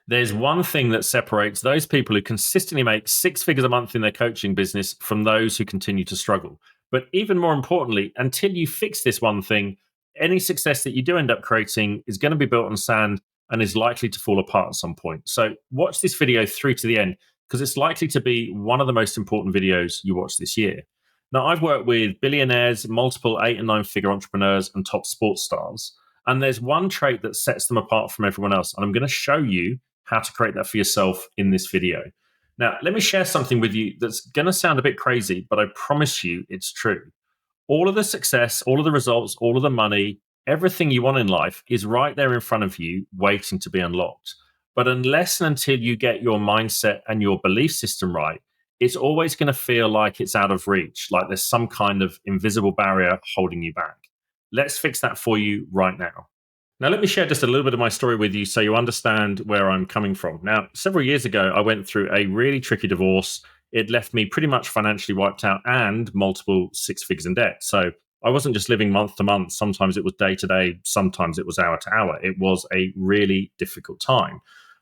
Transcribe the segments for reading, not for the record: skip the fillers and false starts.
There's one thing that separates those people who consistently make six figures a month in their coaching business from those who continue to struggle. But even more importantly, until you fix this one thing, any success that you do end up creating is going to be built on sand and is likely to fall apart at some point. So watch this video through to the end because it's likely to be one of the most important videos you watch this year. Now, I've worked with billionaires, multiple 8 and 9 figure entrepreneurs, and top sports stars. And there's one trait that sets them apart from everyone else. And I'm going to show you how to create that for yourself in this video. Now, let me share something with you that's going to sound a bit crazy, but I promise you it's true. All of the success, all of the results, all of the money, everything you want in life is right there in front of you, waiting to be unlocked. But unless and until you get your mindset and your belief system right, it's always going to feel like it's out of reach, like there's some kind of invisible barrier holding you back. Let's fix that for you right now. Now, let me share just a little bit of my story with you so you understand where I'm coming from. Now, several years ago, I went through a really tricky divorce. It left me pretty much financially wiped out and multiple six figures in debt. So I wasn't just living month to month. Sometimes it was day to day. Sometimes it was hour to hour. It was a really difficult time.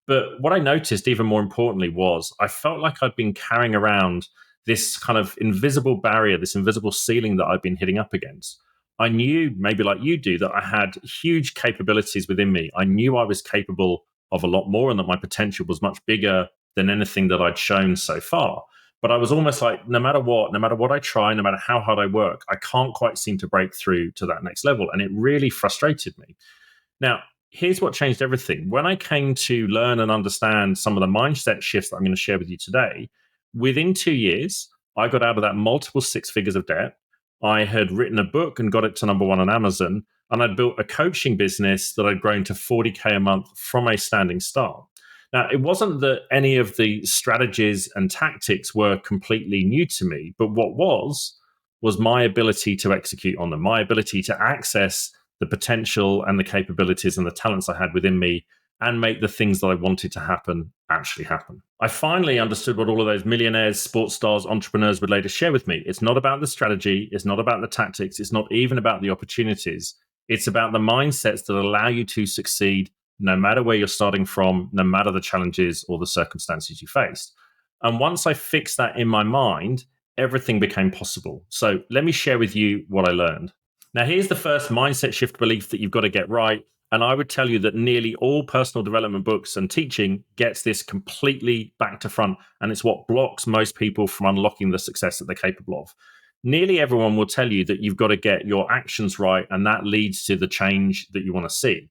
But what I noticed, even more importantly, was I felt like I'd been carrying around this kind of invisible barrier, this invisible ceiling that I'd been hitting up against. I knew, maybe like you do, that I had huge capabilities within me. I knew I was capable of a lot more and that my potential was much bigger than anything that I'd shown so far. But I was almost like, no matter what I try, no matter how hard I work, I can't quite seem to break through to that next level. And it really frustrated me. Now, here's what changed everything. When I came to learn and understand some of the mindset shifts that I'm going to share with you today, within 2 years, I got out of that multiple six figures of debt. I had written a book and got it to #1 on Amazon. And I'd built a coaching business that I'd grown to 40K a month from a standing start. Now, it wasn't that any of the strategies and tactics were completely new to me, but what was my ability to execute on them, my ability to access the potential and the capabilities and the talents I had within me and make the things that I wanted to happen actually happen. I finally understood what all of those millionaires, sports stars, entrepreneurs would later share with me. It's not about the strategy. It's not about the tactics. It's not even about the opportunities. It's about the mindsets that allow you to succeed no matter where you're starting from, no matter the challenges or the circumstances you faced. And once I fixed that in my mind, everything became possible. So let me share with you what I learned. Now, here's the first mindset shift belief that you've got to get right. And I would tell you that nearly all personal development books and teaching gets this completely back to front. And it's what blocks most people from unlocking the success that they're capable of. Nearly everyone will tell you that you've got to get your actions right, and that leads to the change that you want to see.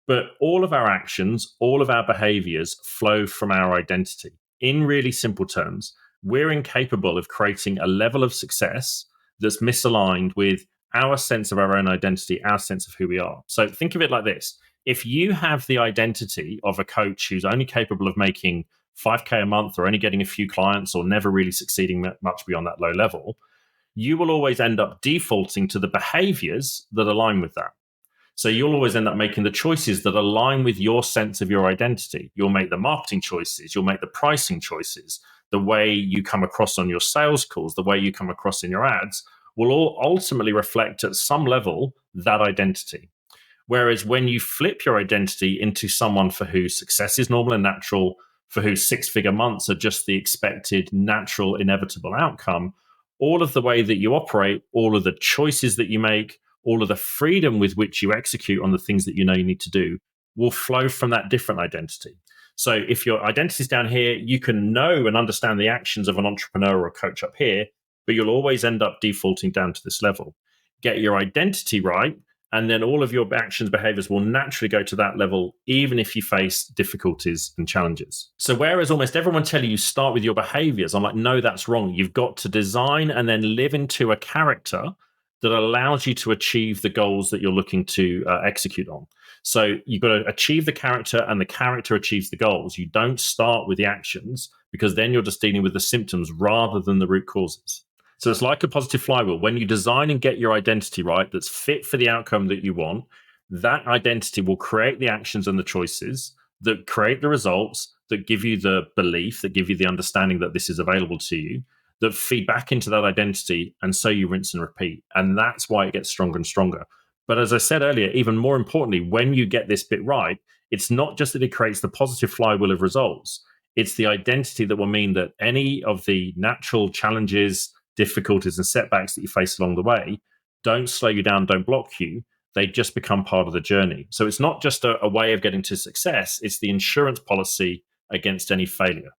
But all of our actions, all of our behaviors flow from our identity. In really simple terms, we're incapable of creating a level of success that's misaligned with our sense of our own identity, our sense of who we are. So think of it like this. If you have the identity of a coach who's only capable of making 5K a month or only getting a few clients or never really succeeding much beyond that low level, you will always end up defaulting to the behaviors that align with that. So you'll always end up making the choices that align with your sense of your identity. You'll make the marketing choices, you'll make the pricing choices, the way you come across on your sales calls, the way you come across in your ads will all ultimately reflect at some level that identity. Whereas when you flip your identity into someone for whose success is normal and natural, for whose six-figure months are just the expected, natural, inevitable outcome, all of the way that you operate, all of the choices that you make, all of the freedom with which you execute on the things that you know you need to do will flow from that different identity. So if your identity is down here, you can know and understand the actions of an entrepreneur or a coach up here, but you'll always end up defaulting down to this level. Get your identity right, and then all of your actions, behaviors will naturally go to that level, even if you face difficulties and challenges. So whereas almost everyone telling you start with your behaviors, I'm like, no, that's wrong. You've got to design and then live into a character that allows you to achieve the goals that you're looking to execute on. So you've got to achieve the character and the character achieves the goals. You don't start with the actions because then you're just dealing with the symptoms rather than the root causes. So it's like a positive flywheel. When you design and get your identity right that's fit for the outcome that you want, that identity will create the actions and the choices that create the results, that give you the belief, that give you the understanding that this is available to you, that feed back into that identity, and so you rinse and repeat. And that's why it gets stronger and stronger. But as I said earlier, even more importantly, when you get this bit right, it's not just that it creates the positive flywheel of results, it's the identity that will mean that any of the natural challenges, difficulties, and setbacks that you face along the way don't slow you down, don't block you. They just become part of the journey. So it's not just a way of getting to success, it's the insurance policy against any failure.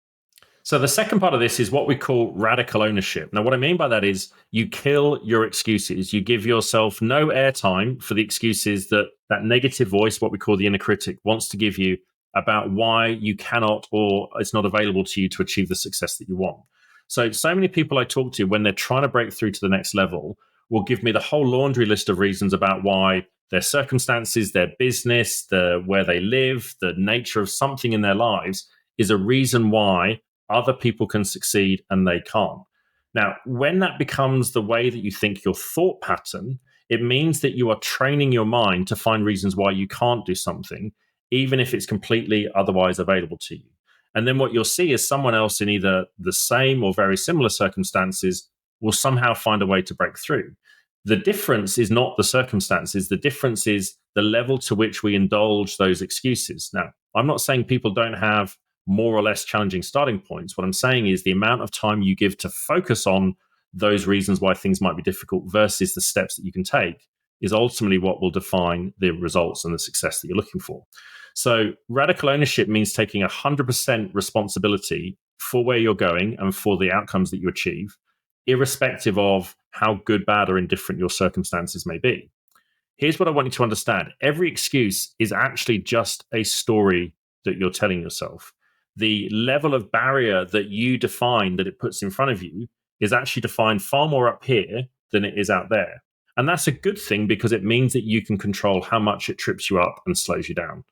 So the second part of this is what we call radical ownership. Now, what I mean by that is you kill your excuses. You give yourself no airtime for the excuses that negative voice, what we call the inner critic, wants to give you about why you cannot or it's not available to you to achieve the success that you want. So many people I talk to when they're trying to break through to the next level will give me the whole laundry list of reasons about why their circumstances, their business, where they live, the nature of something in their lives is a reason why other people can succeed and they can't. Now, when that becomes the way that you think, your thought pattern, it means that you are training your mind to find reasons why you can't do something, even if it's completely otherwise available to you. And then what you'll see is someone else in either the same or very similar circumstances will somehow find a way to break through. The difference is not the circumstances. The difference is the level to which we indulge those excuses. Now, I'm not saying people don't have more or less challenging starting points. What I'm saying is the amount of time you give to focus on those reasons why things might be difficult versus the steps that you can take is ultimately what will define the results and the success that you're looking for. So radical ownership means taking 100% responsibility for where you're going and for the outcomes that you achieve, irrespective of how good, bad, or indifferent your circumstances may be. Here's what I want you to understand. Every excuse is actually just a story that you're telling yourself. The level of barrier that you define that it puts in front of you is actually defined far more up here than it is out there. And that's a good thing because it means that you can control how much it trips you up and slows you down.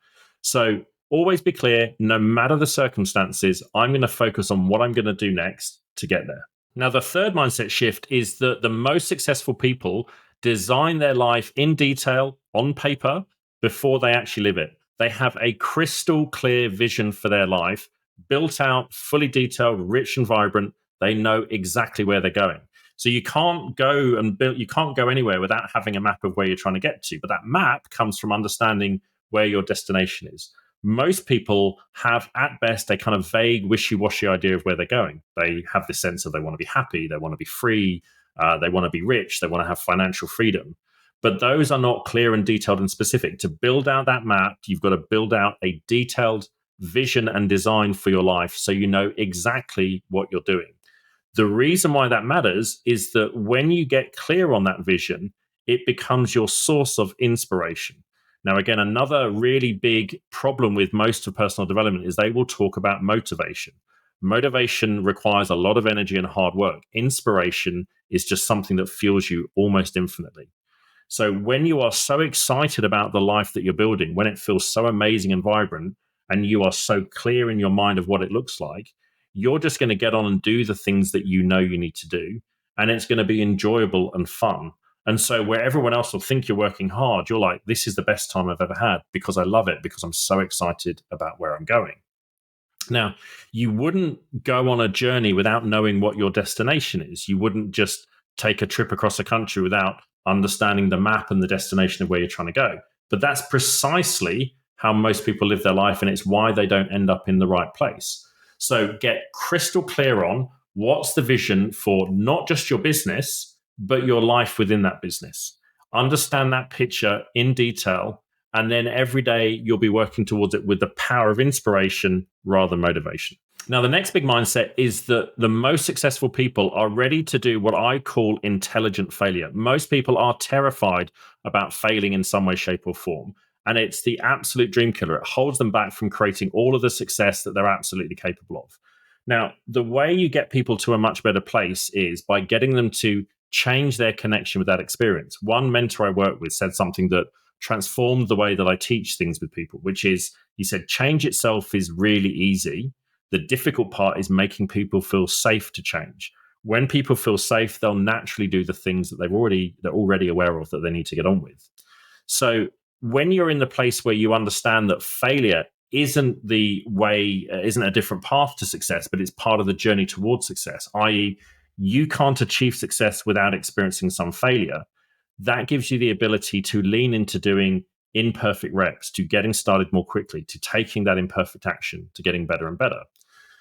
So always be clear, no matter the circumstances, I'm going to focus on what I'm going to do next to get there. Now, the third mindset shift is that the most successful people design their life in detail on paper before they actually live it. They have a crystal clear vision for their life, built out, fully detailed, rich and vibrant. They know exactly where they're going. So you can't go and build, you can't go anywhere without having a map of where you're trying to get to. But that map comes from understanding where your destination is. Most people have, at best, a kind of vague, wishy-washy idea of where they're going. They have this sense of they want to be happy, they want to be free, they want to be rich, they want to have financial freedom. But those are not clear and detailed and specific. To build out that map, you've got to build out a detailed vision and design for your life so you know exactly what you're doing. The reason why that matters is that when you get clear on that vision, it becomes your source of inspiration. Now, again, another really big problem with most of personal development is they will talk about motivation. Motivation requires a lot of energy and hard work. Inspiration is just something that fuels you almost infinitely. So when you are so excited about the life that you're building, when it feels so amazing and vibrant, and you are so clear in your mind of what it looks like, you're just going to get on and do the things that you know you need to do. And it's going to be enjoyable and fun. And so where everyone else will think you're working hard, you're like, this is the best time I've ever had because I love it, because I'm so excited about where I'm going. Now, you wouldn't go on a journey without knowing what your destination is. You wouldn't just take a trip across the country without understanding the map and the destination of where you're trying to go. But that's precisely how most people live their life, and it's why they don't end up in the right place. So get crystal clear on what's the vision for not just your business, but your life within that business. Understand that picture in detail, and then every day you'll be working towards it with the power of inspiration rather than motivation. Now, the next big mindset is that the most successful people are ready to do what I call intelligent failure. Most people are terrified about failing in some way, shape, or form. And it's the absolute dream killer. It holds them back from creating all of the success that they're absolutely capable of. Now, the way you get people to a much better place is by getting them to change their connection with that experience. One mentor I worked with said something that transformed the way that I teach things with people, which is, he said, change itself is really easy. The difficult part is making people feel safe to change. When people feel safe, they'll naturally do the things that they're already aware of that they need to get on with. So when you're in the place where you understand that failure isn't the way, isn't a different path to success, but it's part of the journey towards success, i.e., you can't achieve success without experiencing some failure, that gives you the ability to lean into doing imperfect reps, to getting started more quickly, to taking that imperfect action, to getting better and better.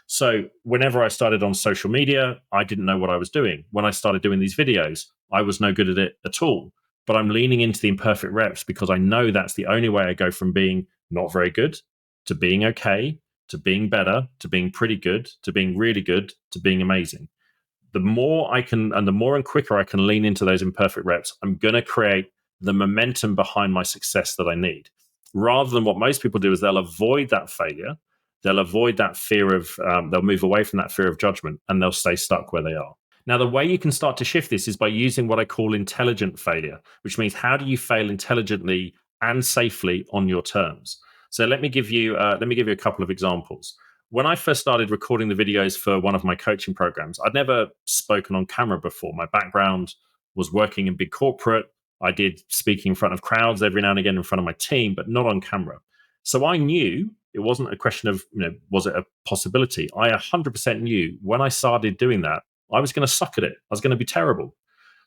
So whenever I started on social media, I didn't know what I was doing. When I started doing these videos, I was no good at it at all. But I'm leaning into the imperfect reps because I know that's the only way I go from being not very good to being okay, to being better, to being pretty good, to being really good, to being amazing. The more I can, and the more and quicker I can lean into those imperfect reps, I'm going to create the momentum behind my success that I need. Rather than what most people do is they'll avoid that failure. They'll avoid that fear of, they'll move away from that fear of judgment and they'll stay stuck where they are. Now, the way you can start to shift this is by using what I call intelligent failure, which means how do you fail intelligently and safely on your terms? So let me give you a couple of examples. When I first started recording the videos for one of my coaching programs, I'd never spoken on camera before. My background was working in big corporate. I did speaking in front of crowds every now and again in front of my team, but not on camera. So I knew it wasn't a question of, was it a possibility? I 100% knew when I started doing that, I was going to suck at it. I was going to be terrible.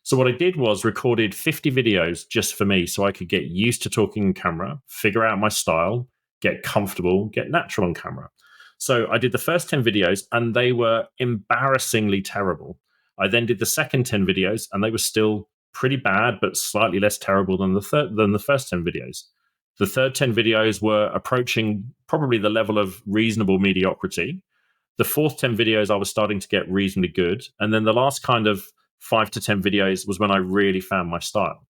So what I did was recorded 50 videos just for me so I could get used to talking on camera, figure out my style, get comfortable, get natural on camera. So I did the first 10 videos and they were embarrassingly terrible. I then did the second 10 videos and they were still pretty bad, but slightly less terrible than the first 10 videos. The third 10 videos were approaching probably the level of reasonable mediocrity. The fourth 10 videos, I was starting to get reasonably good. And then the last kind of 5 to 10 videos was when I really found my style.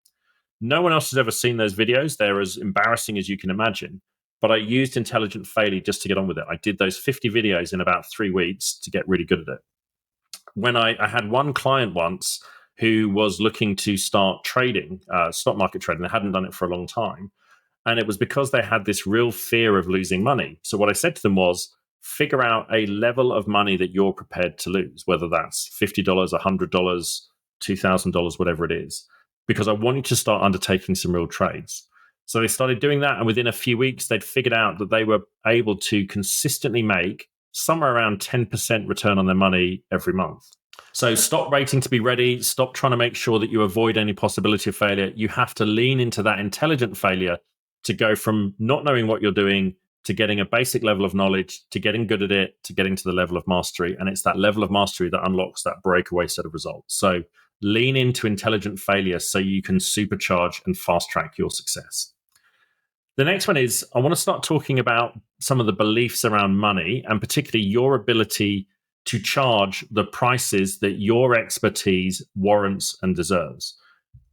No one else has ever seen those videos. They're as embarrassing as you can imagine. But I used intelligent failure just to get on with it. I did those 50 videos in about 3 weeks to get really good at it. When I had one client once who was looking to start trading, stock market trading. They hadn't done it for a long time. And it was because they had this real fear of losing money. So what I said to them was, figure out a level of money that you're prepared to lose, whether that's $50, $100, $2,000, whatever it is, because I want you to start undertaking some real trades. So they started doing that. And within a few weeks, they'd figured out that they were able to consistently make somewhere around 10% return on their money every month. So stop waiting to be ready. Stop trying to make sure that you avoid any possibility of failure. You have to lean into that intelligent failure to go from not knowing what you're doing to getting a basic level of knowledge, to getting good at it, to getting to the level of mastery. And it's that level of mastery that unlocks that breakaway set of results. So lean into intelligent failure so you can supercharge and fast track your success. The next one is I want to start talking about some of the beliefs around money and particularly your ability to charge the prices that your expertise warrants and deserves.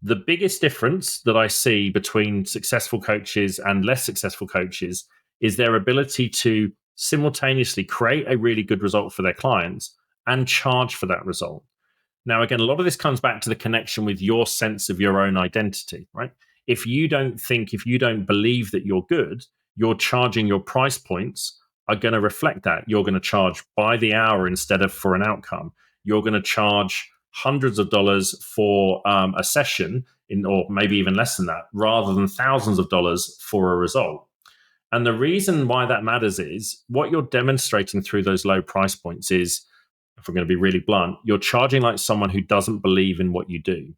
The biggest difference that I see between successful coaches and less successful coaches is their ability to simultaneously create a really good result for their clients and charge for that result. Now, again, a lot of this comes back to the connection with your sense of your own identity, right? If you don't believe that you're good, you're charging your price points are going to reflect that. You're going to charge by the hour instead of for an outcome. You're going to charge hundreds of dollars for a session, or maybe even less than that, rather than thousands of dollars for a result. And the reason why that matters is what you're demonstrating through those low price points is, if we're going to be really blunt, you're charging like someone who doesn't believe in what you do.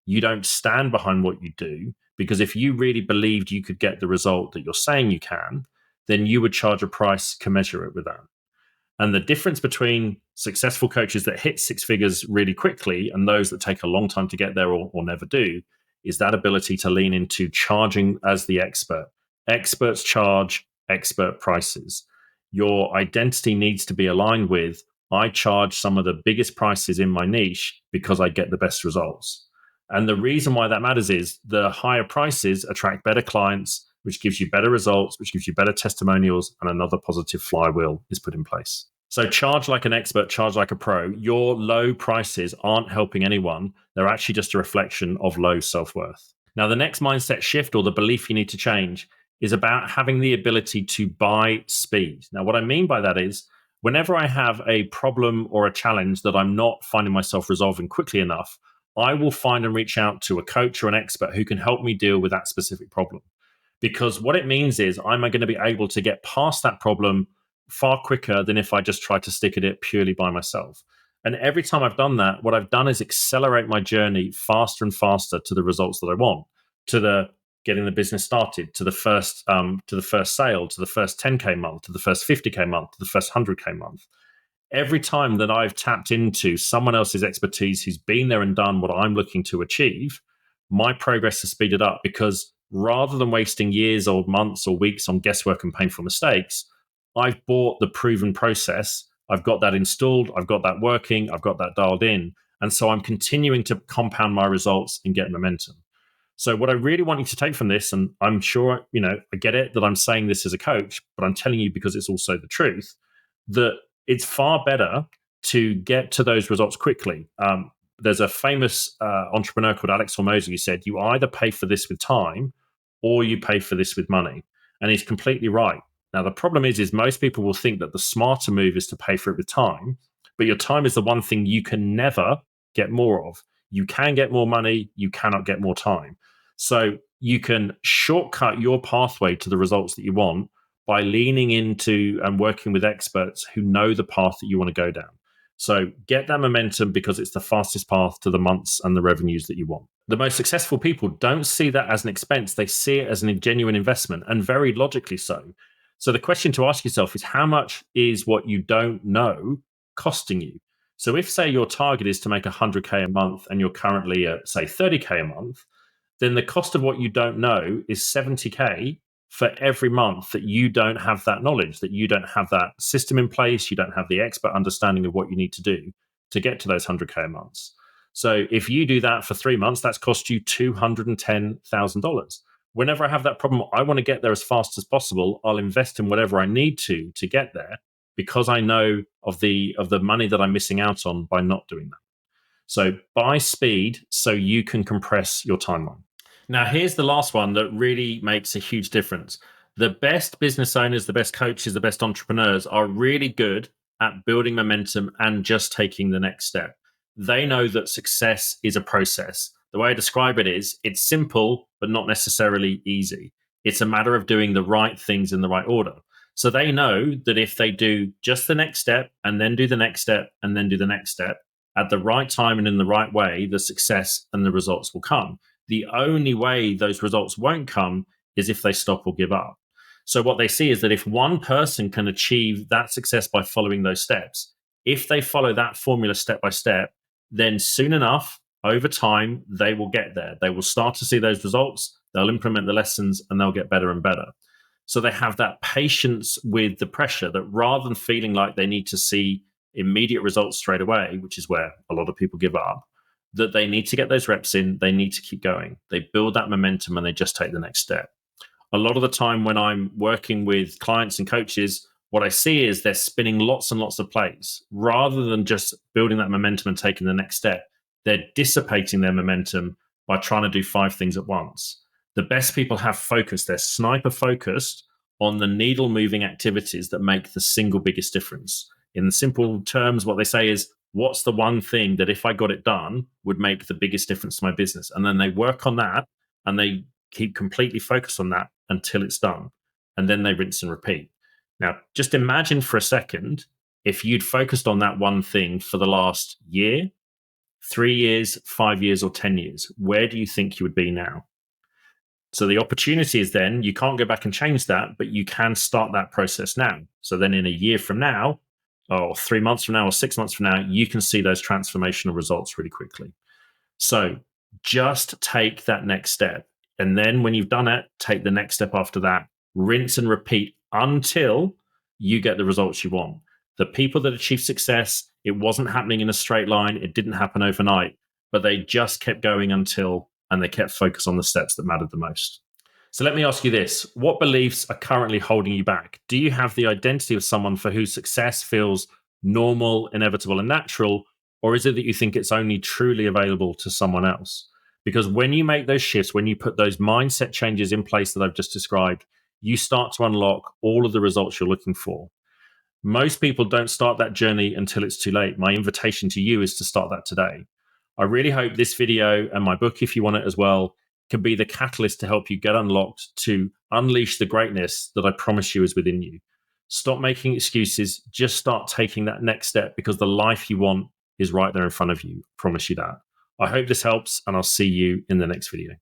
You don't stand behind what you do, because if you really believed you could get the result that you're saying you can, then you would charge a price commensurate with that. And the difference between successful coaches that hit 6 figures really quickly and those that take a long time to get there or never do is that ability to lean into charging as the expert. Experts charge expert prices. Your identity needs to be aligned with, I charge some of the biggest prices in my niche because I get the best results. And the reason why that matters is the higher prices attract better clients, which gives you better results, which gives you better testimonials, and another positive flywheel is put in place. So charge like an expert, charge like a pro. Your low prices aren't helping anyone. They're actually just a reflection of low self-worth. Now, the next mindset shift or the belief you need to change is about having the ability to buy speed. Now, what I mean by that is whenever I have a problem or a challenge that I'm not finding myself resolving quickly enough, I will find and reach out to a coach or an expert who can help me deal with that specific problem. Because what it means is I'm going to be able to get past that problem far quicker than if I just try to stick at it purely by myself. And every time I've done that, what I've done is accelerate my journey faster and faster to the results that I want, to the getting the business started, to the first sale, to the first 10K month, to the first 50K month, to the first 100K month. Every time that I've tapped into someone else's expertise who's been there and done what I'm looking to achieve, my progress has speeded up, because rather than wasting years or months or weeks on guesswork and painful mistakes, I've bought the proven process. I've got that installed. I've got that working. I've got that dialed in. And so I'm continuing to compound my results and get momentum. So what I really want you to take from this, and I'm sure, I get it that I'm saying this as a coach, but I'm telling you because it's also the truth, that it's far better to get to those results quickly. There's a famous entrepreneur called Alex Hormozi who said, you either pay for this with time or you pay for this with money. And he's completely right. Now, the problem is most people will think that the smarter move is to pay for it with time, but your time is the one thing you can never get more of. You can get more money, you cannot get more time. So you can shortcut your pathway to the results that you want by leaning into and working with experts who know the path that you want to go down. So get that momentum, because it's the fastest path to the months and the revenues that you want. The most successful people don't see that as an expense. They see it as a genuine investment, and very logically so. So the question to ask yourself is, how much is what you don't know costing you? So if, say, your target is to make 100K a month and you're currently at, say, 30K a month, then the cost of what you don't know is 70K for every month that you don't have that knowledge, that you don't have that system in place, you don't have the expert understanding of what you need to do to get to those 100K a month. So if you do that for 3 months, that's cost you $210,000. Whenever I have that problem, I want to get there as fast as possible. I'll invest in whatever I need to get there, because I know of the money that I'm missing out on by not doing that. So buy speed so you can compress your timeline. Now, here's the last one that really makes a huge difference. The best business owners, the best coaches, the best entrepreneurs are really good at building momentum and just taking the next step. They know that success is a process. The way I describe it is, it's simple, but not necessarily easy. It's a matter of doing the right things in the right order. So they know that if they do just the next step and then do the next step and then do the next step at the right time and in the right way, the success and the results will come. The only way those results won't come is if they stop or give up. So what they see is that if one person can achieve that success by following those steps, if they follow that formula step by step, then soon enough, over time, they will get there. They will start to see those results, they'll implement the lessons, and they'll get better and better. So they have that patience with the pressure, that rather than feeling like they need to see immediate results straight away, which is where a lot of people give up, that they need to get those reps in, they need to keep going. They build that momentum and they just take the next step. A lot of the time when I'm working with clients and coaches, what I see is they're spinning lots and lots of plates. Rather than just building that momentum and taking the next step, they're dissipating their momentum by trying to do 5 things at once. The best people have focus. They're sniper focused on the needle moving activities that make the single biggest difference. In simple terms, what they say is, what's the one thing that if I got it done would make the biggest difference to my business? And then they work on that and they keep completely focused on that until it's done. And then they rinse and repeat. Now, just imagine for a second, if you'd focused on that one thing for the last year, 3 years, 5 years, or 10 years, where do you think you would be now? So the opportunity is then, you can't go back and change that, but you can start that process now. So then in a year from now, or 3 months from now, or 6 months from now, you can see those transformational results really quickly. So just take that next step. And then when you've done it, take the next step after that, rinse and repeat until you get the results you want. The people that achieve success, it wasn't happening in a straight line. It didn't happen overnight, but they just kept going and they kept focused on the steps that mattered the most. So let me ask you this. What beliefs are currently holding you back? Do you have the identity of someone for whose success feels normal, inevitable, and natural? Or is it that you think it's only truly available to someone else? Because when you make those shifts, when you put those mindset changes in place that I've just described, you start to unlock all of the results you're looking for. Most people don't start that journey until it's too late. My invitation to you is to start that today. I really hope this video and my book, if you want it as well, can be the catalyst to help you get unlocked, to unleash the greatness that I promise you is within you. Stop making excuses. Just start taking that next step, because the life you want is right there in front of you. I promise you that. I hope this helps, and I'll see you in the next video.